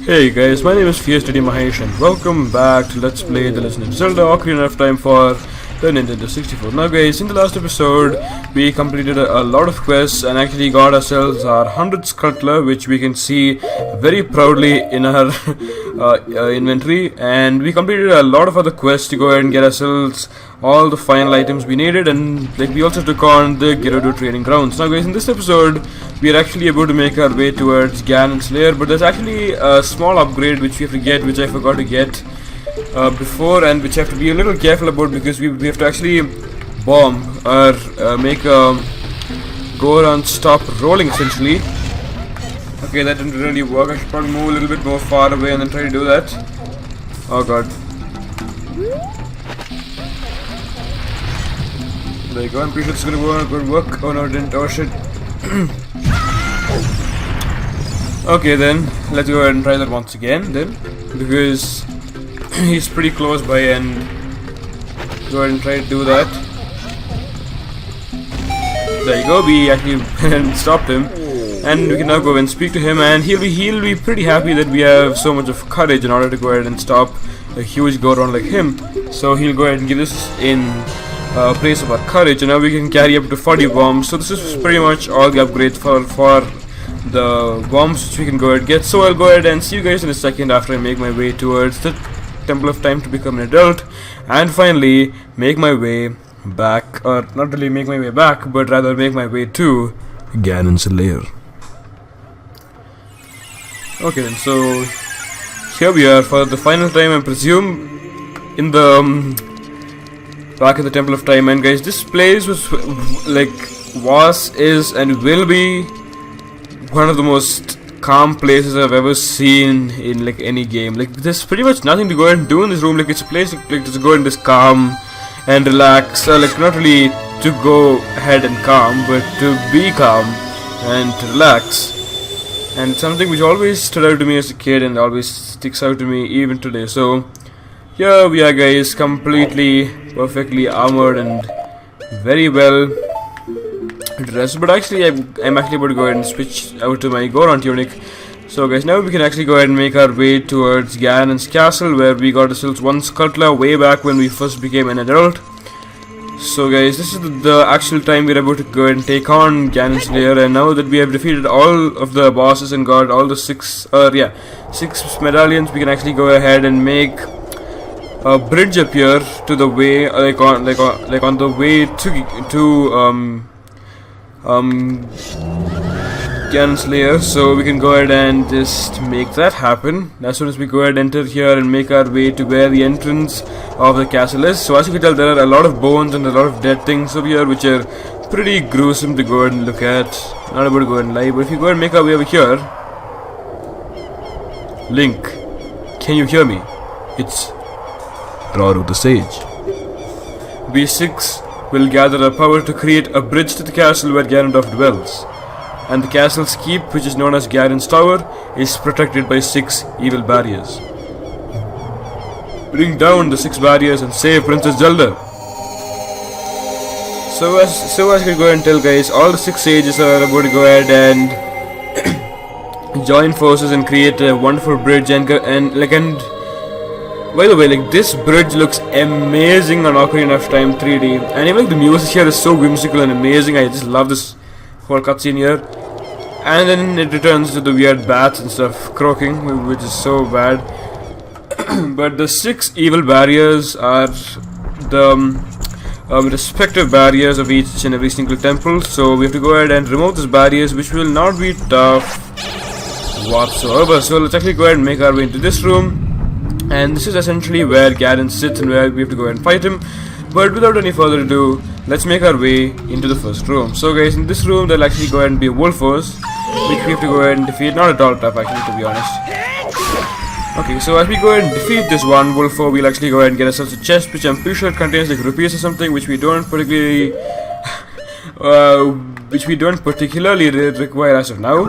Hey guys, my name is FierceDeityMahesh and welcome back to Let's Play The Legend of Zelda Ocarina of Time for the Nintendo 64. Now guys, in the last episode, we completed a lot of quests and actually got ourselves our 100th Scuttler, which we can see very proudly in our inventory. And we completed a lot of other quests to go ahead and get ourselves all the final items we needed, and we also took on the Gerudo training grounds. Now guys, in this episode, we are actually able to make our way towards Ganon's lair, but there's actually a small upgrade which we have to get, which I forgot to get before, and which I have to be a little careful about because we have to actually bomb or make a go around stop rolling essentially. Okay, that didn't really work. I should probably move a little bit more far away and then try to do that. Oh god. There you go, I'm pretty sure it's gonna work. Oh no, it didn't. Oh shit. Okay then, let's go ahead and try that once again then, because he's pretty close by, and go ahead and try to do that. There you go, we actually stopped him, and we can now go and speak to him, and he'll be pretty happy that we have so much of courage in order to go ahead and stop a huge go-around like him. So he'll go ahead and give this in praise of our courage, and now we can carry up to 40 bombs. So this is pretty much all the upgrades for the bombs which we can go ahead and get. So I'll go ahead and see you guys in a second after I make my way towards the Temple of Time to become an adult, and finally make my way back, or not really make my way back, but rather make my way to Ganon's lair. Okay then, so here we are for the final time, I presume, in the back at the Temple of Time. And guys, this place was is and will be one of the most calm places I've ever seen in any game. There's pretty much nothing to go ahead and do in this room. It's a place to just go and just calm and relax, not really to go ahead and calm, but to be calm and to relax. And it's something which always stood out to me as a kid and always sticks out to me even today. So here we are guys, completely perfectly armored and very well dressed, but actually I'm actually able to go ahead and switch out to my Goron tunic. So guys, now we can actually go ahead and make our way towards Ganon's castle, where we got ourselves one Scuttler way back when we first became an adult. So guys, this is the actual time we're about to go ahead and take on Ganon's lair, and now that we have defeated all of the bosses and got all the six medallions, we can actually go ahead and make a bridge appear to the way, on the way to Ganon's lair. So we can go ahead and just make that happen as soon as we go ahead and enter here and make our way to where the entrance of the castle is. So as you can tell, there are a lot of bones and a lot of dead things over here, which are pretty gruesome to go ahead and look at. Not able to go ahead and lie, but if you go ahead and make our way over here, Link, can you hear me? It's Rauru the Sage. We six will gather our power to create a bridge to the castle where Ganondorf dwells. And the castle's keep, which is known as Ganon's Tower, is protected by 6 evil barriers. Bring down the 6 barriers and save Princess Zelda. So as we go ahead and tell guys, all the 6 sages are about to go ahead and join forces and create a wonderful bridge, and by the way, this bridge looks amazing on Ocarina of Time 3D, and even the music here is so whimsical and amazing. I just love this whole cutscene here. And then it returns to the weird bats and stuff croaking, which is so bad. But the 6 evil barriers are the respective barriers of each and every single temple. So we have to go ahead and remove these barriers, which will not be tough whatsoever. So let's actually go ahead and make our way into this room. And this is essentially where Ganon sits and where we have to go ahead and fight him. But without any further ado, let's make our way into the first room. So guys, in this room there'll actually go ahead and be a wolf force, which we have to go ahead and defeat. Not at all tough actually, to be honest. Okay, so as we go ahead and defeat this one wolf foe, we'll actually go ahead and get ourselves a chest, which I'm pretty sure contains rupees or something, which we don't particularly require as of now.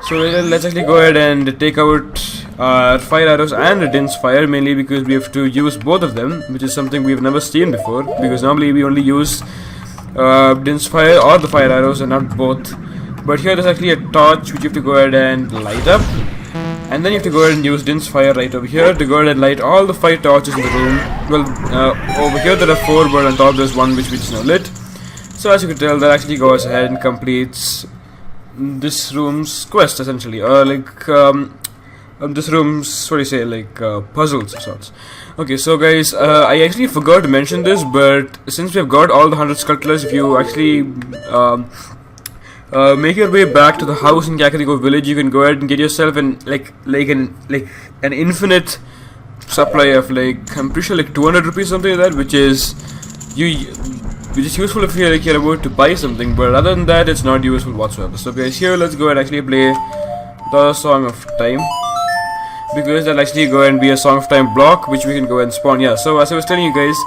So let's actually go ahead and take out fire arrows and Din's fire, mainly because we have to use both of them, which is something we've never seen before, because normally we only use Din's fire or the fire arrows and not both. But here there's actually a torch which you have to go ahead and light up. And then you have to go ahead and use Din's fire right over here to go ahead and light all the 5 torches in the room. Well, over here there are 4, but on top there's one which is now lit. So as you can tell, that actually goes ahead and completes this room's quest essentially, or this room's, what do you say, puzzles of sorts. Okay, so guys, I actually forgot to mention this, but since we have got all the 100 scuttlers, if you actually make your way back to the house in Kakariko village, you can go ahead and get yourself an infinite supply of I'm pretty sure 200 rupees, something like that, which is useful if you're about to buy something, but other than that, it's not useful whatsoever. So guys, here let's go ahead and actually play the Song of Time, because that'll actually go ahead and be a Song of Time block which we can go ahead and spawn. Yeah, so as I was telling you guys,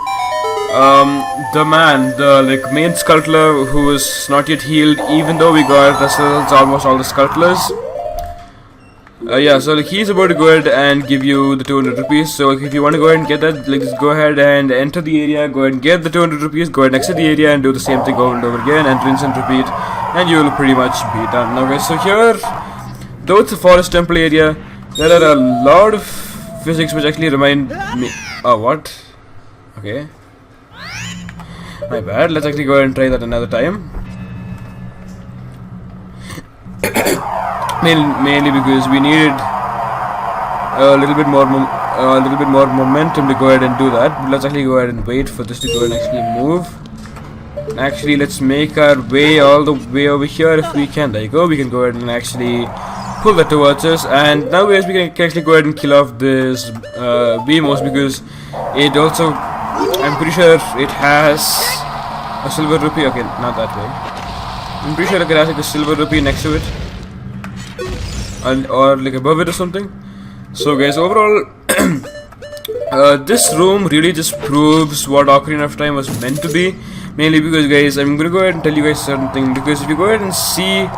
the man, the main sculptor who was not yet healed, even though we got ourselves almost all the sculptors. Yeah, so he's about to go ahead and give you the 200 rupees. So if you want to go ahead and get that, just go ahead and enter the area, go ahead and get the 200 rupees, go ahead and exit the area and do the same thing over and over again, and rinse and repeat, and you will pretty much be done. Now guys, so here, though it's a forest temple area, there are a lot of physics which actually remind me. Oh, what? Okay. My bad. Let's actually go ahead and try that another time. Mainly because we needed a little bit more momentum to go ahead and do that. But let's actually go ahead and wait for this to go and actually move. Actually, let's make our way all the way over here if we can. There you go. We can go ahead and actually pull that towards us, and now guys, we can actually go ahead and kill off this Beamos, because it also, I'm pretty sure it has a silver rupee. Okay, not that way. I'm pretty sure it has a silver rupee next to it, or above it or something. So guys, overall this room really just proves what Ocarina of Time was meant to be, mainly because guys, I'm gonna go ahead and tell you guys something, because if you go ahead and see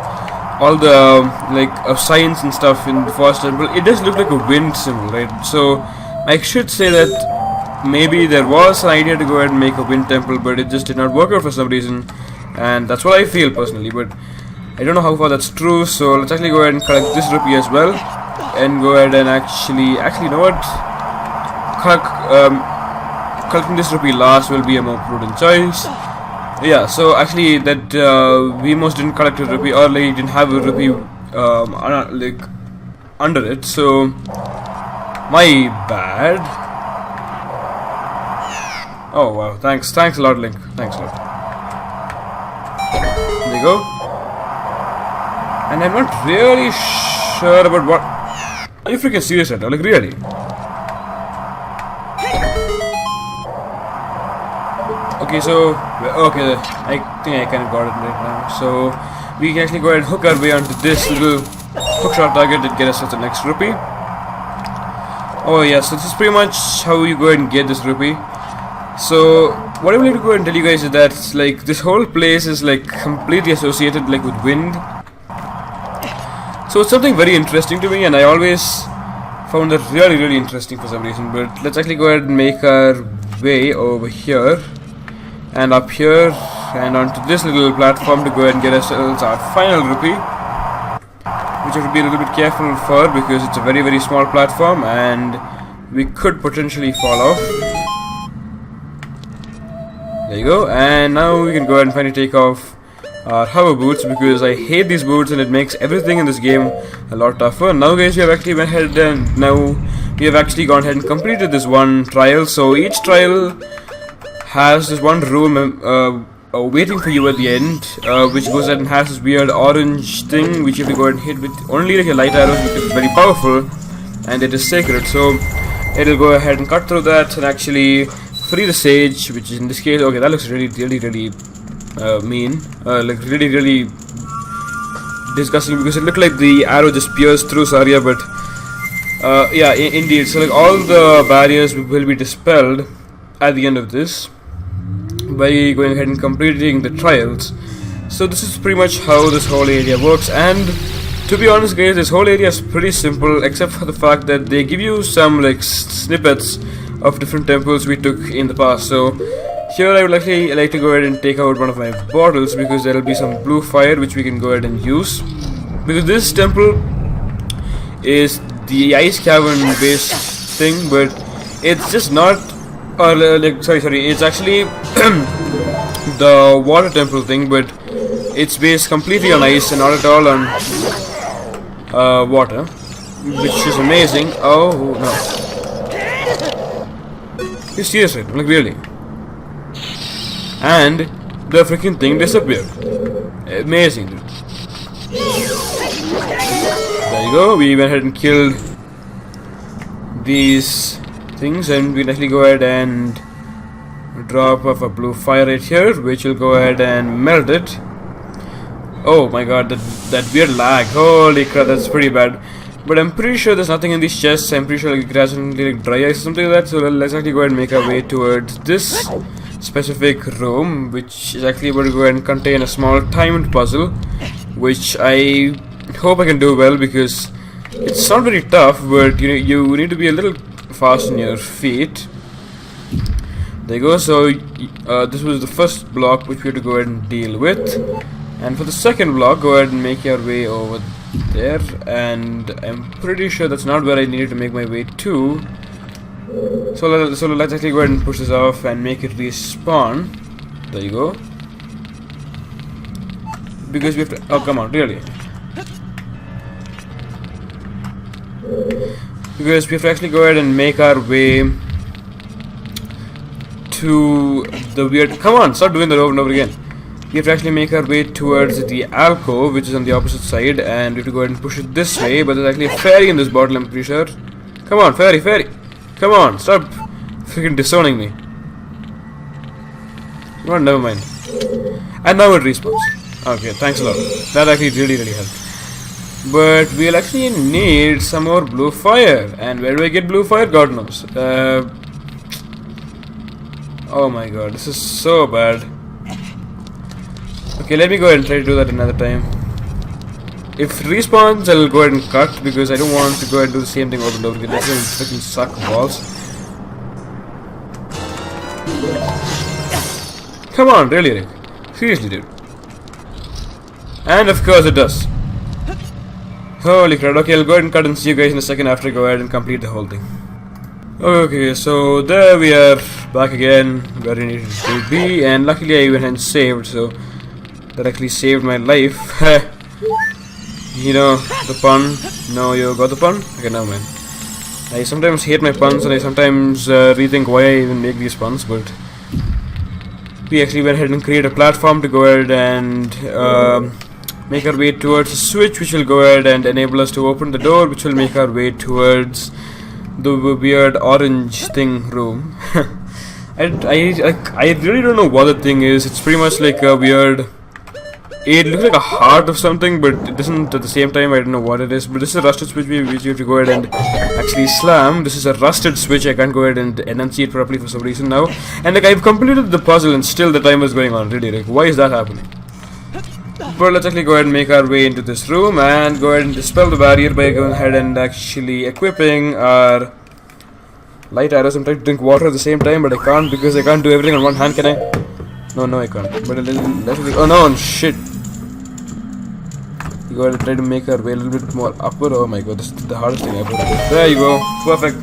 all the signs and stuff in the forest temple, it does look like a wind symbol, right? So I should say that maybe there was an idea to go ahead and make a wind temple, but it just did not work out for some reason, and that's what I feel personally, but I don't know how far that's true. So let's actually go ahead and collect this rupee as well, and go ahead and actually you know what, collecting this rupee last will be a more prudent choice. Yeah, so actually that Beamos didn't collect a rupee, or he didn't have a rupee under it, so my bad. Oh wow, thanks a lot, Link, thanks a lot. There you go. And I'm not really sure about what. Are you freaking serious right now? Really? Okay, so I think I kind of got it right now. So we can actually go ahead and hook our way onto this little hookshot target that gets us the next rupee. Oh yeah, so this is pretty much how you go ahead and get this rupee. So what I would like to go ahead and tell you guys is that this whole place is completely associated with wind. So it's something very interesting to me, and I always found that really interesting for some reason. But let's actually go ahead and make our way over here and up here and onto this little platform to go ahead and get ourselves our final rupee, which I have to be a little bit careful for because it's a very small platform and we could potentially fall off. There you go. And now we can go ahead and finally take off our hover boots, because I hate these boots and it makes everything in this game a lot tougher. Now guys, we have actually went ahead and now we have actually gone ahead and completed this one trial. So each trial has this one room waiting for you at the end, which goes ahead and has this weird orange thing which you have to go ahead and hit with only your light arrows, which is very powerful and it is sacred. So it'll go ahead and cut through that and actually free the sage, which is in this case, okay, that looks really mean, really disgusting, because it looked like the arrow just pierced through Saria, but yeah, indeed. So all the barriers will be dispelled at the end of this by going ahead and completing the trials. So this is pretty much how this whole area works, and to be honest guys, this whole area is pretty simple except for the fact that they give you some snippets of different temples we took in the past. So here I would actually like to go ahead and take out one of my bottles, because there will be some blue fire which we can go ahead and use, because this temple is the Ice Cavern based thing, but it's just not. Or sorry, it's actually the water temple thing, but it's based completely on ice and not at all on water, which is amazing. Oh no! You're serious, right? Like really? And the freaking thing disappeared. Amazing, dude. There you go. We went ahead and killed these things, and we can actually go ahead and drop off a blue fire right here, which will go ahead and melt it. Oh my god, that weird lag. Holy crap, that's pretty bad. But I'm pretty sure there's nothing in these chests. I'm pretty sure like gradually like dry ice or something like that. So let's actually go ahead and make our way towards this specific room, which is actually going to go ahead and contain a small timed puzzle, which I hope I can do well, because it's not very tough, but you need to be a little fast on your feet. There you go. So this was the first block which we have to go ahead and deal with, and for the second block, go ahead and make your way over there. And I'm pretty sure that's not where I needed to make my way to. So let's actually go ahead and push this off and make it respawn. There you go. Because we have to. Oh come on, really? Because we have to actually go ahead and make our way to the weird. Come on, stop doing that over and over again. We have to actually make our way towards the alcove, which is on the opposite side, and we have to go ahead and push it this way. But there's actually a fairy in this bottle, I'm pretty sure. Come on, fairy, fairy. Come on, stop freaking disowning me. No, never mind. And now it respawns. Okay, thanks a lot. That actually really helped. But we'll actually need some more blue fire. And where do I get blue fire? God knows. Oh my god, this is so bad. Okay, let me go ahead and try to do that another time. If it respawns, I'll go ahead and cut, because I don't want to go ahead and do the same thing over and over again. That's going to freaking suck balls. Come on, really, Rick? Seriously, dude. And of course it does. Holy crap. Okay, I'll go ahead and cut and see you guys in a second after I go ahead and complete the whole thing. Okay, so there we are, back again where I needed to be, and luckily I went and saved, so that actually saved my life. You know the pun? No, you got the pun? Okay, never mind. I sometimes hate my puns, and I sometimes rethink why I even make these puns, but we actually went ahead and created a platform to go ahead and make our way towards a switch, which will go ahead and enable us to open the door, which will make our way towards the weird orange thing room. I really don't know what the thing is. It's pretty much like a weird. It looks like a heart of something, but it doesn't at the same time. I don't know what it is. But this is a rusted switch which you have to go ahead and actually slam. This is a rusted switch. I can't go ahead and enunciate properly for some reason now. And like I've completed the puzzle and still the timer is going on. Really, like why is that happening? But let's actually go ahead and make our way into this room and go ahead and dispel the barrier by going ahead and actually equipping our light arrows. I'm trying to drink water at the same time, but I can't because I can't do everything on one hand, can I? No, I can't. But oh no, shit. You go ahead and try to make our way a little bit more upward. Oh my god, this is the hardest thing ever. There you go. Perfect.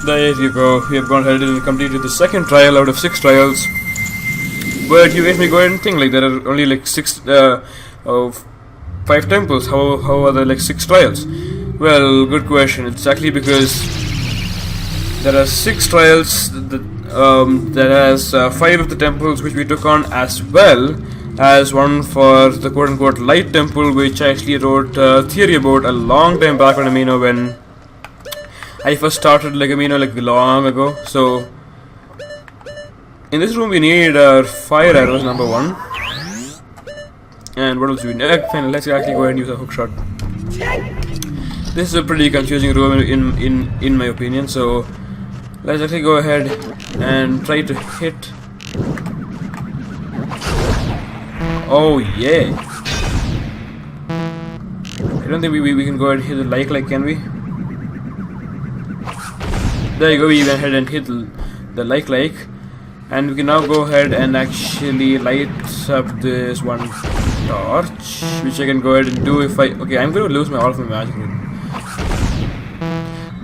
There you go. We have gone ahead and completed the second trial out of 6 trials. But you made me go ahead and think like there are only like 5 temples. How are there like 6 trials? Well, good question. It's actually because there are 6 trials that has 5 of the temples which we took on, as well as one for the quote-unquote light temple, which I actually wrote a theory about a long time back when when I first started like long ago. So in this room we need our fire arrows, number 1. And what else do we need? Fine, let's actually go ahead and use a hook shot. This is a pretty confusing room in my opinion, so let's actually go ahead and try to hit. Oh yeah. I don't think we can go ahead and hit the like, can we? There you go, we went ahead and hit the like. And we can now go ahead and actually light up this one torch, which I can go ahead and do if I... Okay, I'm going to lose all of my magic.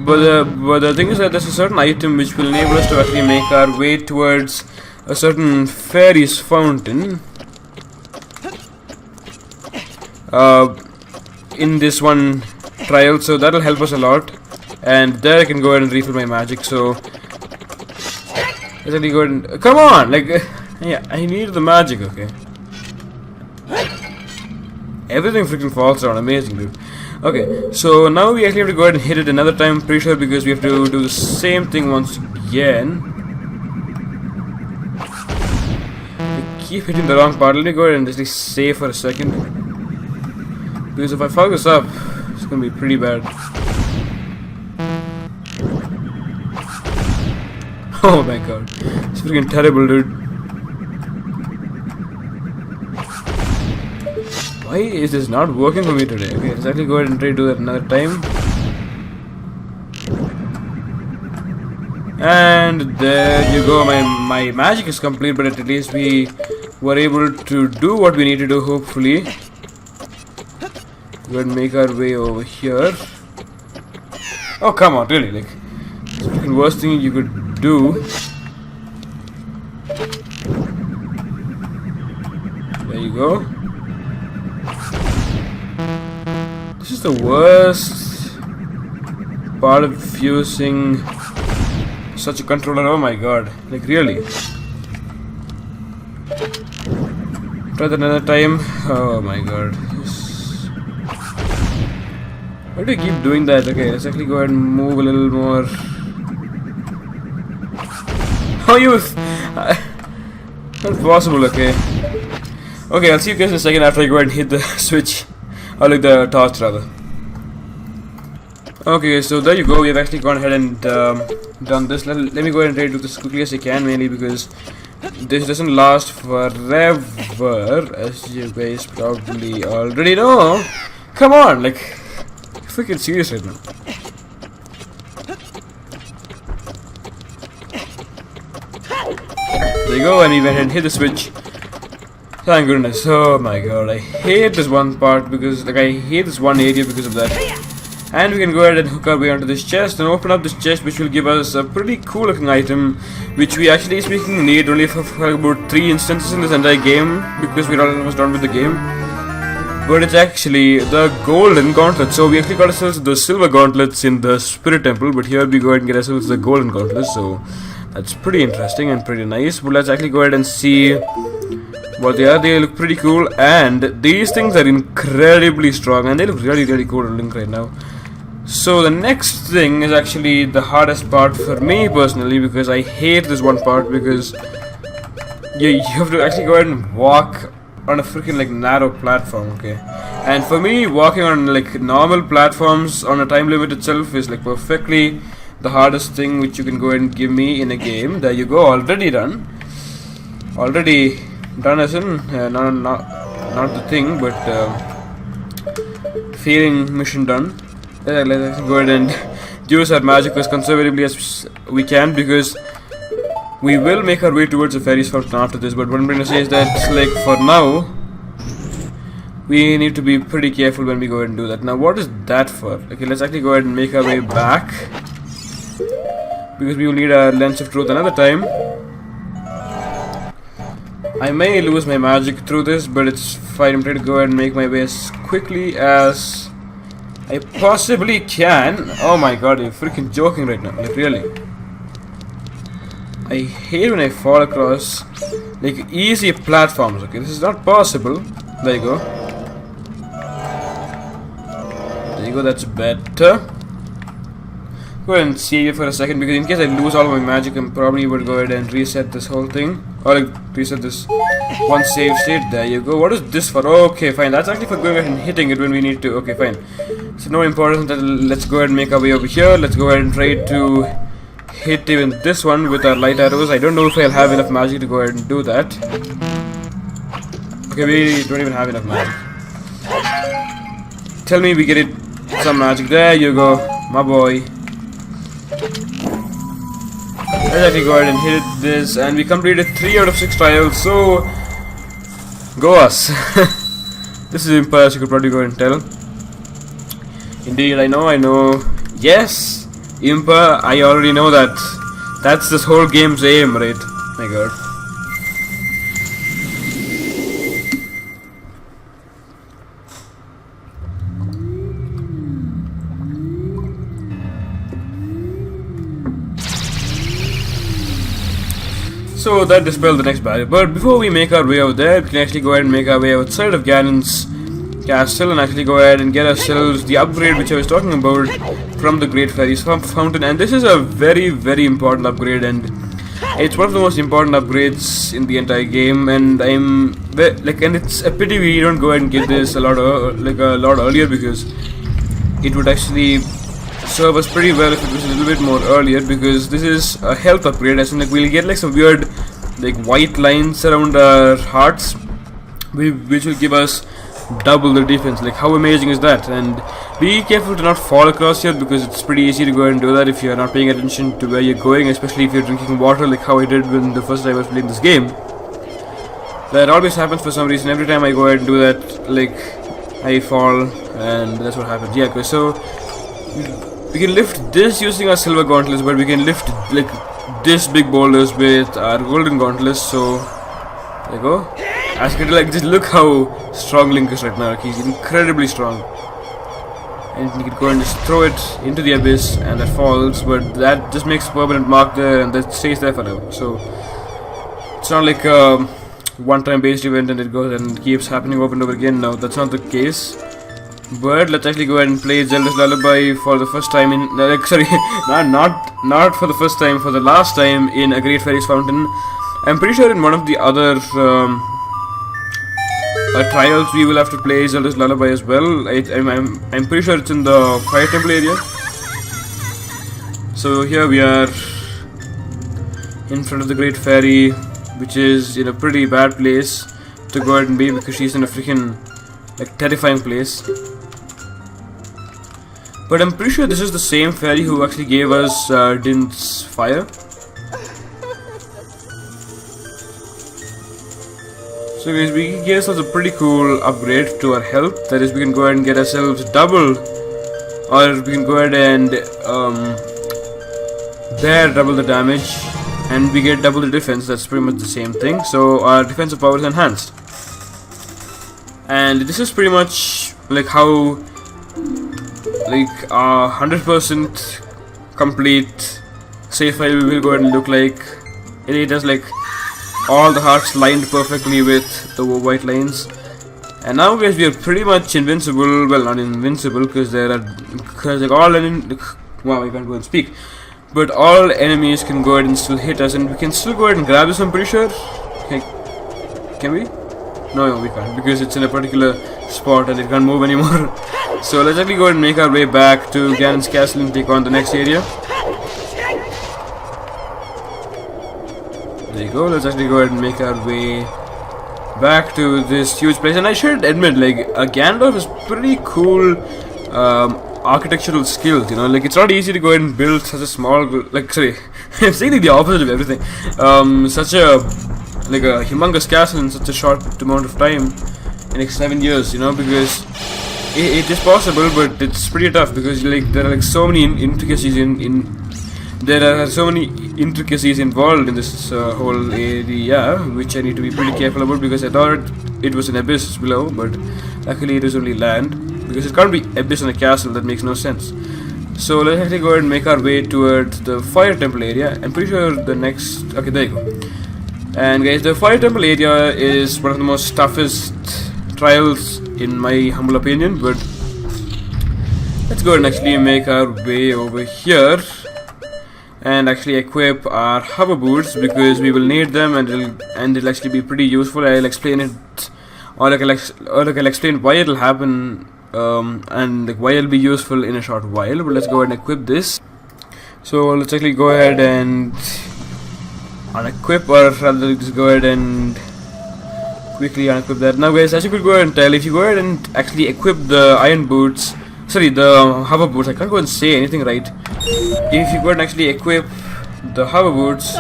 But the thing is that there's a certain item which will enable us to actually make our way towards a certain fairy's fountain. In this one trial, so that'll help us a lot. And there I can go ahead and refill my magic, so... Let's actually go ahead and... Come on! Like, yeah, I need the magic, okay? Everything freaking falls down, amazing, dude. Okay, so now we actually have to go ahead and hit it another time, pretty sure, because we have to do the same thing once again. We keep hitting the wrong part. Let me go ahead and just save for a second. Because if I fuck this up, it's gonna be pretty bad. Oh my god, it's freaking terrible, dude. Why is this not working for me today? Okay, let's actually go ahead and try to do that another time. And there you go, my magic is complete, but at least we were able to do what we need to do, hopefully. Go ahead and make our way over here. Oh, come on, really, like, it's the freaking worst thing you could do. There you go. This is the worst part of using such a controller. Oh my god, like really. Try that another time. Oh my god. Why do you keep doing that? Okay, let's actually go ahead and move a little more. Oh, youth! Not possible, okay. Okay, I'll see you guys in a second after I go ahead and hit the switch. Or like the torch, rather. Okay, so there you go. We have actually gone ahead and done this. Let me go ahead and try to do this as quickly as I can, mainly because this doesn't last forever, as you guys probably already know. Come on, like, freaking serious right now. There you go, and we went ahead and hit the switch. Thank goodness. Oh my god, I hate this one part because, like, I hate this one area because of that. And we can go ahead and hook our way onto this chest and open up this chest, which will give us a pretty cool looking item, which we actually speaking need only for about 3 instances in this entire game, because we're almost done with the game. But it's actually the golden gauntlet. So we actually got ourselves the silver gauntlets in the spirit temple, but here we go ahead and get ourselves the golden gauntlets. So that's pretty interesting and pretty nice. But let's actually go ahead and see what they are. They look pretty cool, and these things are incredibly strong, and they look really, really cool to link right now. So the next thing is actually the hardest part for me personally, because I hate this one part, because you have to actually go ahead and walk on a freaking like narrow platform, okay? And for me, walking on like normal platforms on a time limit itself is like perfectly the hardest thing which you can go ahead and give me in a game. There you go, already done. Already done as in, not the thing, but failing mission done. Let's go ahead and use our magic as conservatively as we can, because we will make our way towards the fairy's fountain after this. But what I'm going to say is that, like, for now, we need to be pretty careful when we go ahead and do that. Now, what is that for? Okay, let's actually go ahead and make our way back, because we will need a lens of truth another time. I may lose my magic through this, but it's fine. I'm trying to go ahead and make my way as quickly as I possibly can. Oh my god, you're freaking joking right now, like really. I hate when I fall across like easy platforms, okay? This is not possible. There you go. There you go, that's better. Go ahead and save it for a second, because in case I lose all of my magic, I'm probably would go ahead and reset this whole thing. Or like reset this one save state. There you go. What is this for? Okay, fine. That's actually for going ahead and hitting it when we need to. Okay, fine. So no importance. Let's go ahead and make our way over here. Let's go ahead and try to hit even this one with our light arrows. I don't know if I'll have enough magic to go ahead and do that. Okay, we don't even have enough magic. Tell me we get it some magic. There you go, my boy. Let's actually go ahead and hit this, and we completed 3 out of 6 trials, so go us. This is Impa, as you could probably go and tell. Indeed, I know. Yes, Impa, I already know that. That's this whole game's aim, right? My god. So that dispelled the next barrier. But before we make our way over there, we can actually go ahead and make our way outside of Ganon's castle and actually go ahead and get ourselves the upgrade which I was talking about from the Great Fairy's Fountain. And this is a very, very important upgrade, and it's one of the most important upgrades in the entire game. And and it's a pity we don't go ahead and get this a lot earlier, because it would actually serve us pretty well if it was a little bit more earlier, because this is a health upgrade. As in, like, we'll get like some weird like white lines around our hearts, which will give us double the defense. Like, how amazing is that? And be careful to not fall across here, because it's pretty easy to go ahead and do that if you're not paying attention to where you're going, especially if you're drinking water, like how I did when the first time I was playing this game. That always happens for some reason. Every time I go ahead and do that, like, I fall, and that's what happens. Yeah, okay, so we can lift this using our silver gauntlets, but we can lift like this big boulders with our golden gauntlets. So there you go. As you can like, just look how strong Link is right now. Like, he's incredibly strong, and you can go and just throw it into the abyss, and that falls. But that just makes a permanent mark there, and that stays there forever. So it's not like a one-time based event and it goes and keeps happening over and over again. No, that's not the case. But let's actually go ahead and play Zelda's Lullaby for the first time in not for the first time, for the last time in a Great Fairy's Fountain. I'm pretty sure in one of the other trials we will have to play Zelda's Lullaby as well. I'm pretty sure it's in the Fire Temple area. So here we are in front of the Great Fairy, which is in a pretty bad place to go ahead and be, because she's in a freaking like terrifying place. But I'm pretty sure this is the same fairy who actually gave us Din's fire. So guys, we can get ourselves a pretty cool upgrade to our health. That is, we can go ahead and get ourselves double, or we can go ahead and bear double the damage, and we get double the defense. That's pretty much the same thing. So our defensive power is enhanced. And this is pretty much like how like 100% complete save file will go ahead and look like. It has like all the hearts lined perfectly with the white lines. And now guys, we are pretty much invincible. Well, not invincible, because like all wow, I can't go and speak. But all enemies can go ahead and still hit us, and we can still go ahead and grab this, I'm pretty sure. Can we? No, we can't, because it's in a particular spot and it can't move anymore. So let's actually go ahead and make our way back to Ganon's castle and take on the next area. There you go. Let's actually go ahead and make our way back to this huge place. And I should admit, like, Gandalf is pretty cool architectural skills, you know. Like, it's not easy to go ahead and build such a small, like, sorry, I'm saying like the opposite of everything. Such a like a humongous castle in such a short amount of time, in like 7 years, you know, because it is possible, but it's pretty tough, because like there are like so many intricacies there are so many intricacies involved in this whole area, which I need to be pretty careful about, because I thought it was an abyss below, but luckily it is only land, because it can't be abyss in a castle. That makes no sense. So let's actually go ahead and make our way towards the Fire Temple area. I'm pretty sure the next, okay, there you go. And guys, the Fire Temple area is one of the most toughest trials in my humble opinion, but let's go and actually make our way over here and actually equip our hover boots, because we will need them, and it'll actually be pretty useful. I'll explain it, or I'll explain why it'll happen, and like why it'll be useful in a short while. But let's go ahead and equip this. So let's actually go ahead and unequip, or rather just go ahead and quickly unequip that. Now guys, as you could go ahead and tell, if you go ahead and actually equip the iron boots, sorry, the hover boots, I can't go and say anything right. If you go ahead and actually equip the hover boots,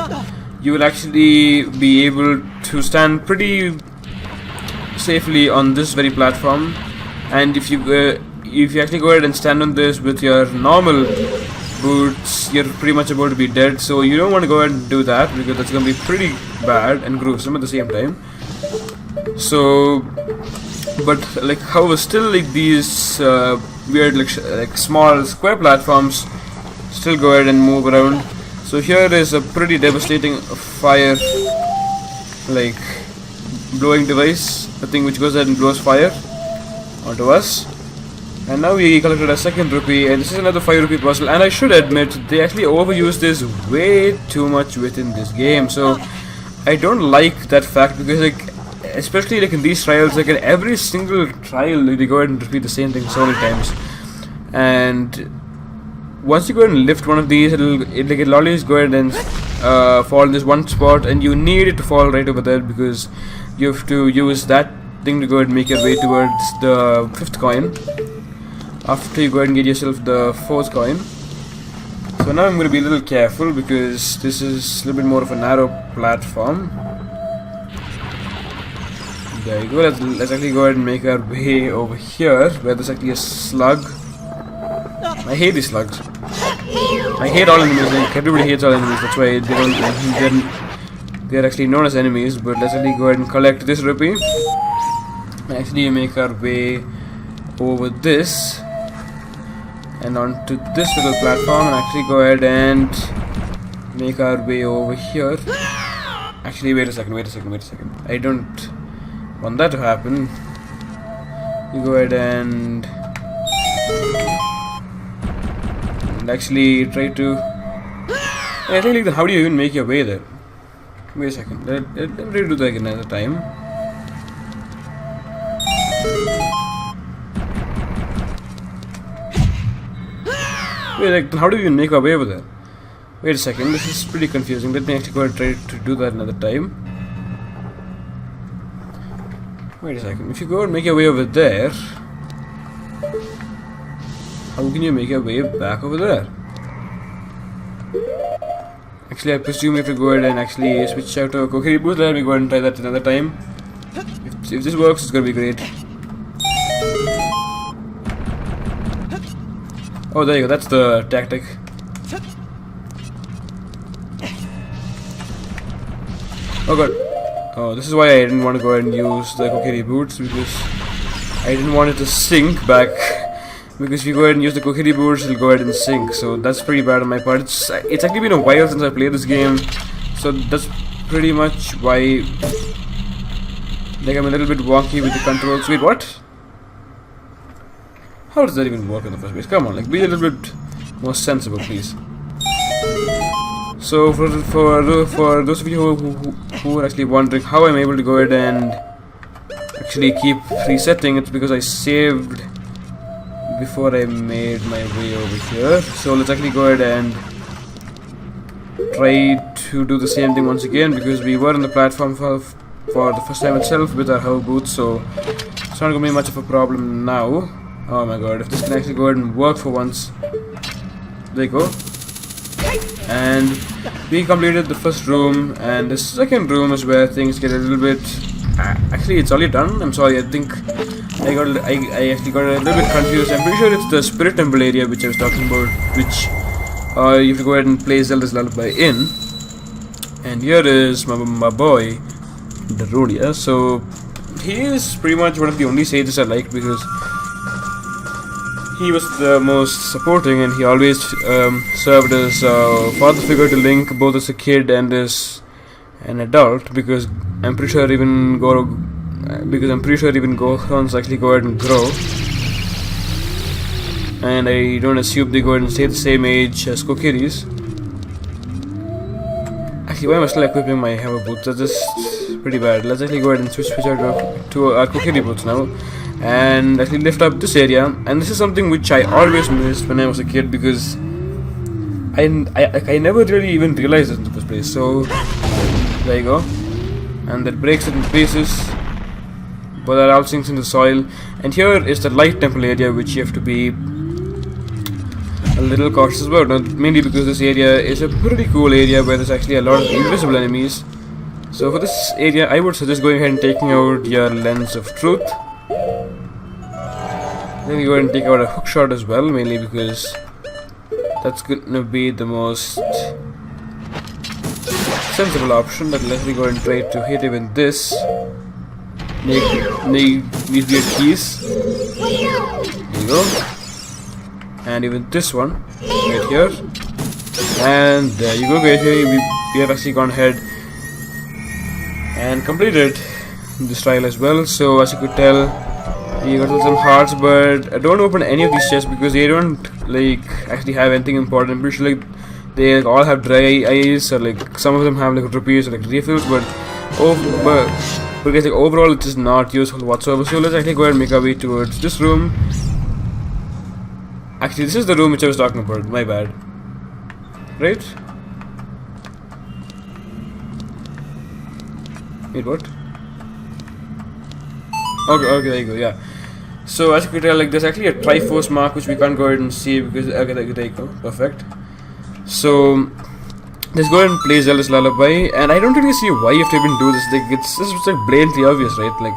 you will actually be able to stand pretty safely on this very platform. And if you actually go ahead and stand on this with your normal boots, you're pretty much about to be dead. So you don't want to go ahead and do that, because that's going to be pretty bad and gruesome at the same time. So, but like, however, still like these weird like small square platforms still go ahead and move around. So here is a pretty devastating fire, like blowing device, a thing which goes ahead and blows fire onto us. And now we collected a second rupee, and this is another 5 rupee puzzle. And I should admit, they actually overuse this way too much within this game. So I don't like that fact, because like, especially like in these trials, like in every single trial, they go ahead and repeat the same thing so many times. And once you go ahead and lift one of these, it'll always go ahead and fall in this one spot, and you need it to fall right over there, because you have to use that thing to go ahead and make your way towards the 5th coin after you go ahead and get yourself the 4th coin. So now I'm going to be a little careful, because this is a little bit more of a narrow platform. There you go. Let's actually go ahead and make our way over here, where there's actually a slug. I hate these slugs. I hate all enemies. Like, everybody hates all enemies. That's why they're actually known as enemies. But let's actually go ahead and collect this rupee. And actually make our way over this and onto this little platform, and actually go ahead and make our way over here. Actually, wait a second. I don't want that to happen. You go ahead and actually try to. I think like, how do you even make your way there? Wait a second. Let me do that again another time. Wait, like, how do you even make our way over there? Wait a second. This is pretty confusing. Let me actually go and try to do that another time. Wait a second. If you go and make your way over there, how can you make your way back over there? Actually, I presume you have to go ahead and actually switch out to a cookie booth. Let me go ahead and try that another time. If this works, it's gonna be great. Oh, there you go. That's the tactic. Oh god. Oh, this is why I didn't want to go ahead and use the cookie boots, because I didn't want it to sink back. Because if you go ahead and use the cookie boots, it'll go ahead and sink. So that's pretty bad on my part. It's actually been a while since I played this game, so that's pretty much why. Like, I'm a little bit wonky with the controls. Wait, what? How does that even work in the first place? Come on, like, be a little bit more sensible, please. So for those of you who are actually wondering how I'm able to go ahead and actually keep resetting, it's because I saved before I made my way over here. So let's actually go ahead and try to do the same thing once again, because we were on the platform for the first time itself with our hover boots, so it's not going to be much of a problem now. Oh my god, if this can actually go ahead and work for once. There you go. And we completed the first room, and the second room is where things get a little bit. Actually, it's already done. I'm sorry. I think I actually got a little bit confused. I'm pretty sure it's the Spirit Temple area which I was talking about, which you have to go ahead and play Zelda's Lullaby in. And here is my boy, Darudia. So he is pretty much one of the only sages I like, because he was the most supporting, and he always served as father figure to Link, both as a kid and as an adult. Because I'm pretty sure even Gohans actually go ahead and grow, and I don't assume they go ahead and stay the same age as Kokiris. Actually, why am I still equipping my hammer boots? That's just pretty bad. Let's actually go ahead and switch out to our Kokiri boots now, and actually lift up this area. And this is something which I always missed when I was a kid, because I never really even realized it in the first place. So there you go, and that breaks it in pieces, but that all sinks into the soil. And here is the light temple area, which you have to be a little cautious about. Now, mainly because this area is a pretty cool area where there's actually a lot of invisible enemies. So for this area, I would suggest going ahead and taking out your Lens of Truth. Then you go ahead and take out a hook shot as well, mainly because that's gonna be the most sensible option. But let me go and try to hit even this. Make these weird keys. There you go. And even this one right here. And there you go, guys. Here we have actually gone ahead and completed this trial as well. So as you could tell, you got some hearts, but don't open any of these chests because they don't like actually have anything important. I'm pretty sure like they like, all have dry eyes, or like some of them have like rupees or like refills, but guys, like overall it is not useful whatsoever. So let's actually go ahead and make our way towards this room. Actually, this is the room which I was talking about. My bad. Right? Wait, what? Okay, there you go, yeah. So as you can tell, like there's actually a Triforce mark which we can't go ahead and see because okay, there you go, perfect. So let's go ahead and play Zelda's Lullaby, and I don't really see why you have to even do this. Like it's just like blatantly obvious, right? Like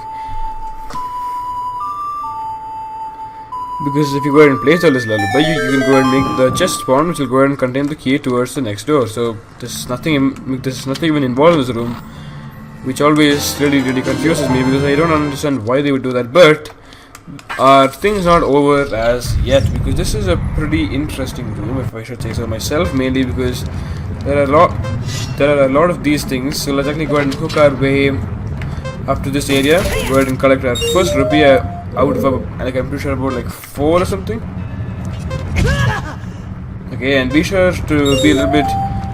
because if you go ahead and play Zelda's Lullaby, you can go ahead and make the chest spawn, which will go ahead and contain the key towards the next door. So there's nothing even involved in this room, which always really confuses me because I don't understand why they would do that. But things not over as yet, because this is a pretty interesting room, if I should say so myself, mainly because there are a lot of these things. So let's actually go ahead and hook our way up to this area, go ahead and collect our first rupee out of like I'm pretty sure about like 4 or something. Okay, and be sure to be a little bit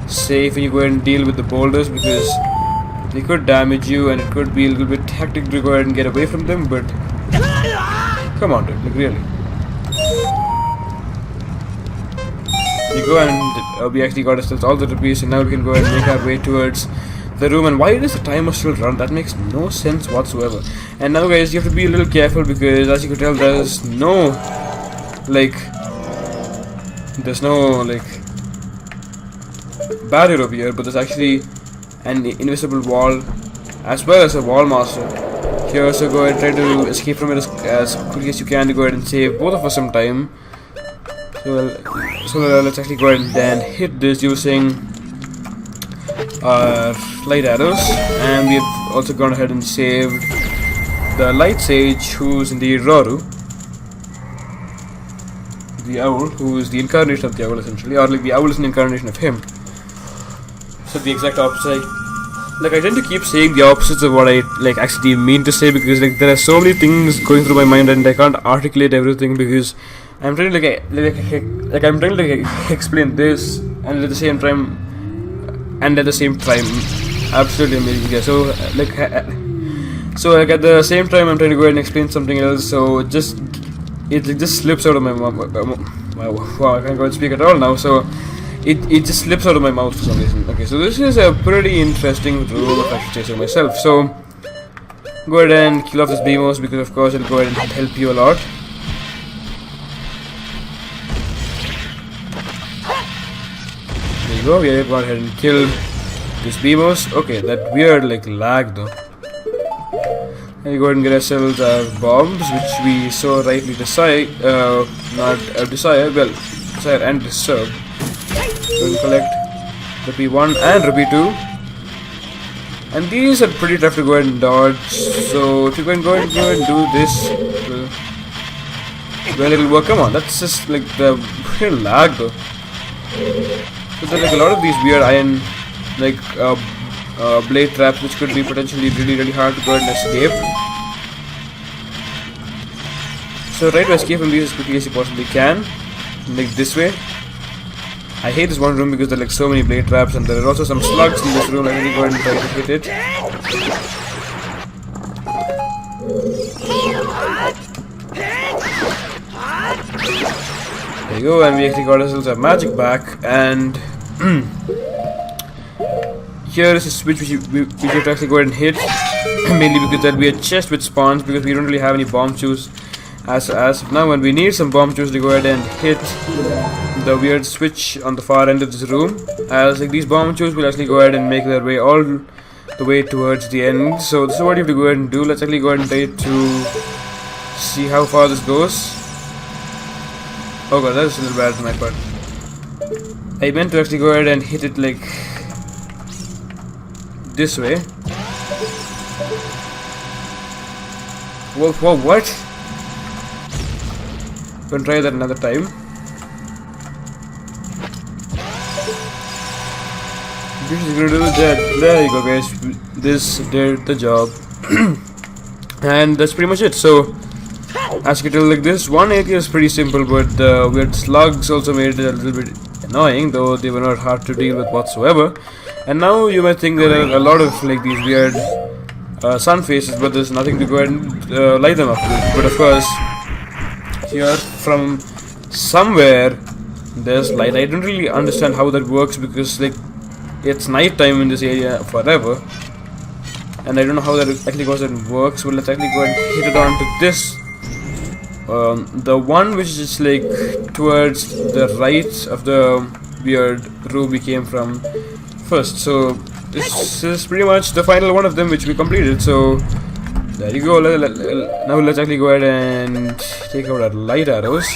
safe when you go ahead and deal with the boulders because they could damage you, and it could be a little bit hectic to go ahead and get away from them, but come on, dude, like really. You go and we actually got ourselves all the rupees, and now we can go ahead and make our way towards the room. And why does the timer still run? That makes no sense whatsoever. And now guys, you have to be a little careful because as you can tell, there's no barrier over here, but there's actually an invisible wall as well as a wall master here. So go ahead and try to escape from it as quickly as you can to go ahead and save both of us some time. So let's actually go ahead and hit this using our light arrows, and we've also gone ahead and saved the light sage, who's indeed Roru, the owl, who is the incarnation of the owl essentially, or like the owl is an incarnation of him. So the exact opposite. Like I tend to keep saying the opposites of what I like actually mean to say, because like there are so many things going through my mind and I can't articulate everything because I'm trying to I'm trying to explain this and at the same time absolutely amazing. Yeah, so at the same time I'm trying to go ahead and explain something else, so it just slips out of my mouth. Wow, I can't go and speak at all now, so it just slips out of my mouth for some reason. Okay, so this is a pretty interesting room, if I should say so myself. So go ahead and kill off this Beamos because of course it'll go ahead and help you a lot. There you go, we are going ahead and kill this Beamos. Okay, that weird like lag though. And we go ahead and get ourselves our bombs, which we so rightly desire and deserve. So we'll collect Rupee 1 and Rupee 2. And these are pretty tough to go ahead and dodge. So if you can go ahead and do this, well it'll work. Come on, that's just like the weird lag though. So there's like a lot of these weird iron blade traps which could be potentially really hard to go ahead and escape. So try to escape from these as quickly as you possibly can, like this way. I hate this one room because there are like so many blade traps, and there are also some slugs in this room. Let me go ahead and try to hit it. There you go, and we actually got ourselves a magic back, and here is a switch which we should actually go ahead and hit, mainly because there'll be a chest which spawns because we don't really have any bomb shoes. as of now, and we need some bomb juice to go ahead and hit the weird switch on the far end of this room, as like these bomb juice will actually go ahead and make their way all the way towards the end. So this is what you have to go ahead and do. Let's actually go ahead and try to see how far this goes. Oh god, that's a little bad on my part. I meant to actually go ahead and hit it like this way. Whoa, what? Gonna try that another time. This is gonna do that. There you go, guys. This did the job. And that's pretty much it. So, as you can tell, like this one area is pretty simple, but the weird slugs also made it a little bit annoying, though they were not hard to deal with whatsoever. And now you might think there are a lot of like these weird sun faces, but there's nothing to go ahead and light them up with. But of course, here from somewhere there's light. I don't really understand how that works, because like it's night time in this area forever, and I don't know how that actually goes and works. Well, let's actually go and hit it onto this. The one which is like towards the right of the weird room we came from first. So this is pretty much the final one of them which we completed. So there you go. Now let's actually go ahead and take out our light arrows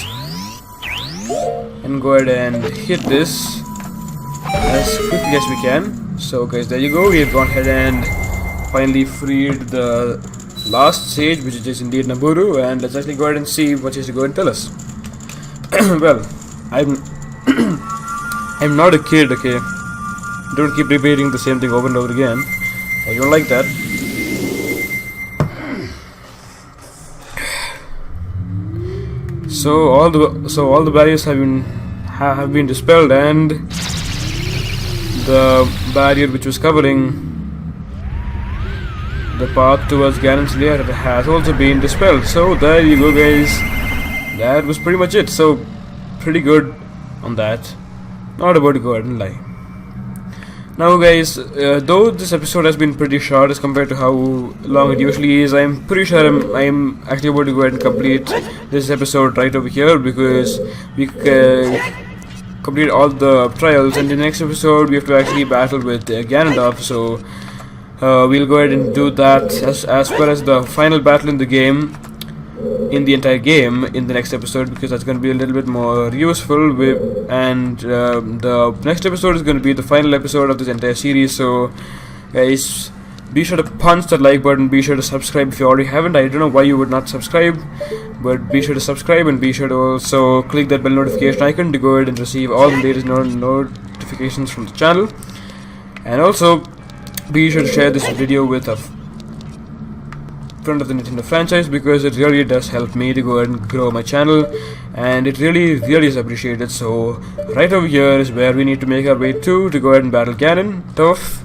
and go ahead and hit this as quickly as we can. So guys, there you go. We have gone ahead and finally freed the last sage, which is indeed Naburu, and let's actually go ahead and see what she has to go and tell us. Well, I'm not a kid, okay? Don't keep repeating the same thing over and over again. I don't like that. So all the barriers have been dispelled, and the barrier which was covering the path towards Ganon's lair has also been dispelled. So there you go, guys. That was pretty much it. So pretty good on that. Not about to go ahead and lie. Now guys, though this episode has been pretty short as compared to how long it usually is, I'm pretty sure I'm actually about to go ahead and complete this episode right over here, because we complete all the trials, and in the next episode we have to actually battle with Ganondorf. So we'll go ahead and do that as well as the final battle in the entire game in the next episode, because that's going to be a little bit more useful. And the next episode is going to be the final episode of this entire series. So guys, be sure to punch that like button, be sure to subscribe if you already haven't. I don't know why you would not subscribe, but be sure to subscribe, and be sure to also click that bell notification icon to go ahead and receive all the latest notifications from the channel. And also be sure to share this video with a friend of the Nintendo franchise, because it really does help me to go ahead and grow my channel, and it really is appreciated. So right over here is where we need to make our way to go ahead and battle Ganondorf,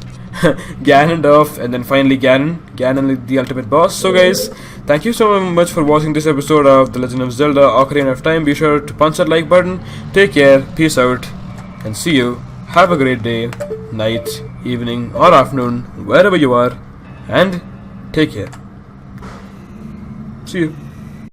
and then finally Ganon, the ultimate boss. So guys, thank you so much for watching this episode of The Legend of Zelda Ocarina of Time. Be sure to punch that like button. Take care, peace out, and see you. Have a great day, night, evening, or afternoon, wherever you are, and take care. See you.